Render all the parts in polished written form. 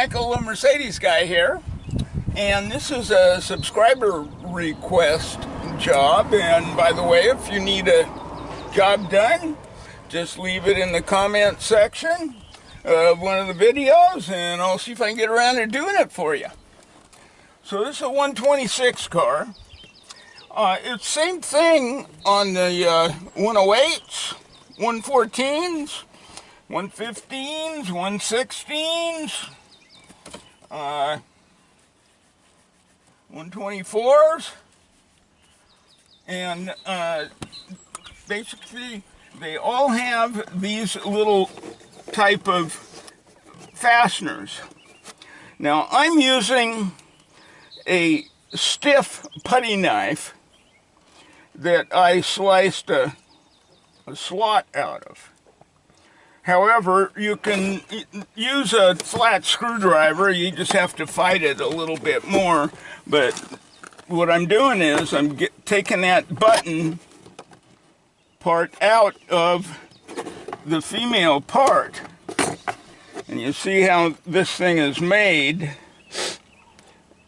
Michael, the Mercedes guy here, and this is a subscriber request job. And by the way, if you need a job done, just leave it in the comment section of one of the videos and I'll see if I can get around to doing it for you. So this is a 126 car. It's same thing on the 108s, 114s, 115s, 116s, 124s, and basically they all have these little type of fasteners. Now I'm using a stiff putty knife that I sliced a slot out of. However, you can use a flat screwdriver. You just have to fight it a little bit more. But what I'm doing is I'm taking that button part out of the female part. And you see how this thing is made.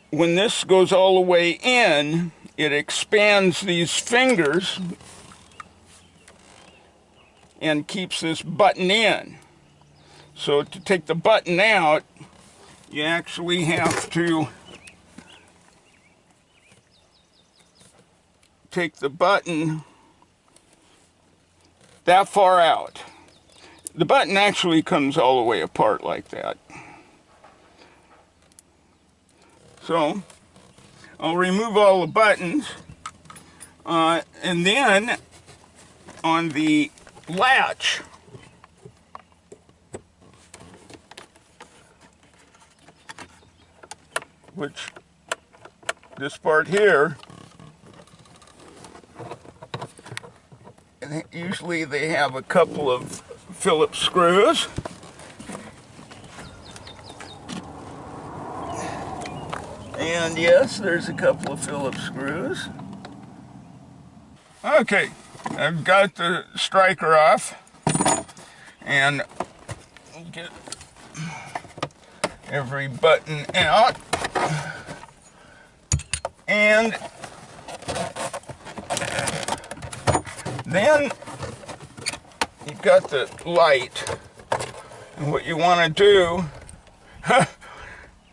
When this goes all the way in, it expands these fingers and keeps this button in. So to take the button out, you actually have to take the button that far out. The button actually comes all the way apart like that. So I'll remove all the buttons, and then on the latch, which this part here, usually they have a couple of Phillips screws. And yes, there's a couple of Phillips screws. Okay, I've got the striker off, and get every button out, and then you've got the light, and what you want to do,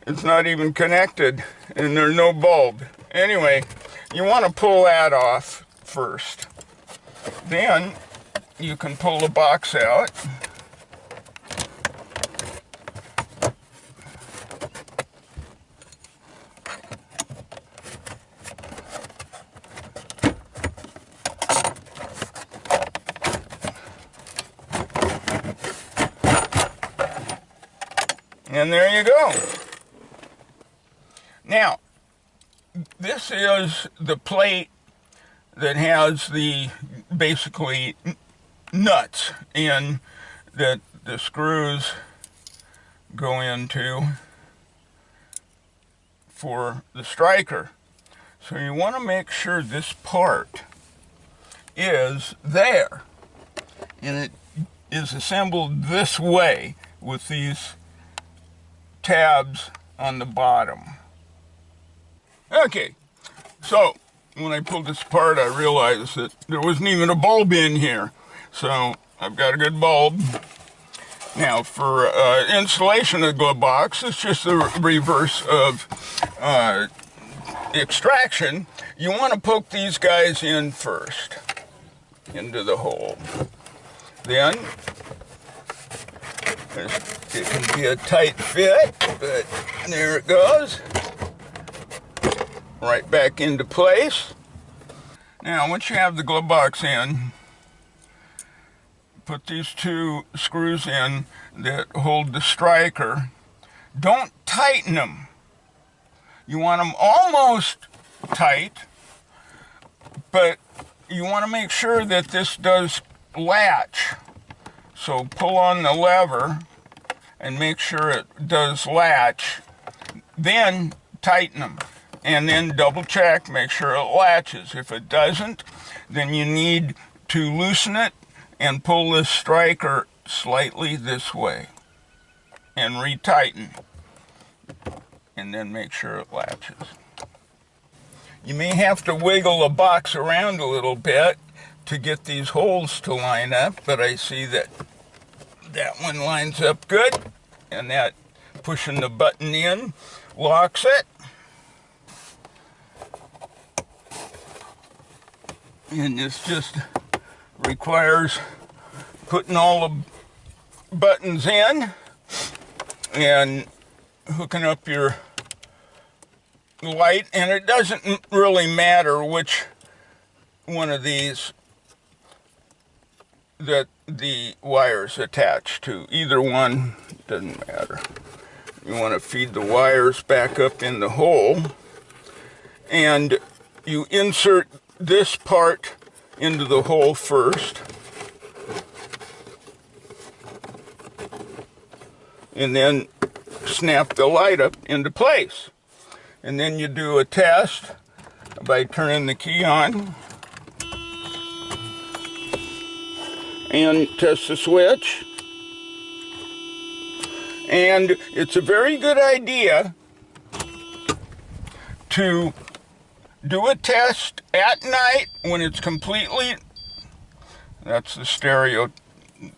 it's not even connected, and there's no bulb. Anyway, you want to pull that off first. Then you can pull the box out. And there you go. Now, this is the plate that has the basically nuts in that the screws go into for the striker. So you want to make sure this part is there, and it is assembled this way with these tabs on the bottom. Okay, so when I pulled this apart, I realized that there wasn't even a bulb in here. So I've got a good bulb. Now for installation of the glove box, it's just the reverse of extraction. You want to poke these guys in first into the hole. Then it can be a tight fit, but there it goes. Right back into place. Now, once you have the glove box in, put these two screws in that hold the striker. Don't tighten them. You want them almost tight, but you want to make sure that this does latch. So pull on the lever and make sure it does latch. Then tighten them. And then double check, make sure it latches. If it doesn't, then you need to loosen it and pull this striker slightly this way and retighten. and then make sure it latches. You may have to wiggle the box around a little bit to get these holes to line up, but I see that that one lines up good, and that pushing the button in locks it. And this just requires putting all the buttons in and hooking up your light, and it doesn't really matter which one of these that the wire's attached to. Either one doesn't matter. You want to feed the wires back up in the hole, and you insert this part into the hole first, and then snap the light up into place. And then you do a test by turning the key on and test the switch. And it's a very good idea to do a test at night when it's completely, that's the stereo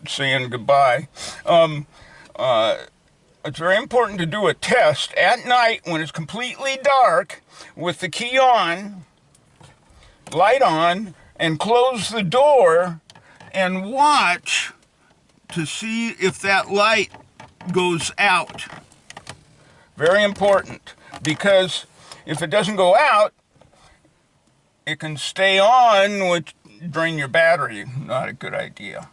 saying goodbye. It's very important to do a test at night when it's completely dark with the key on, light on, and close the door and watch to see if that light goes out. Very important, because if it doesn't go out, it can stay on, which drain your battery. Not a good idea.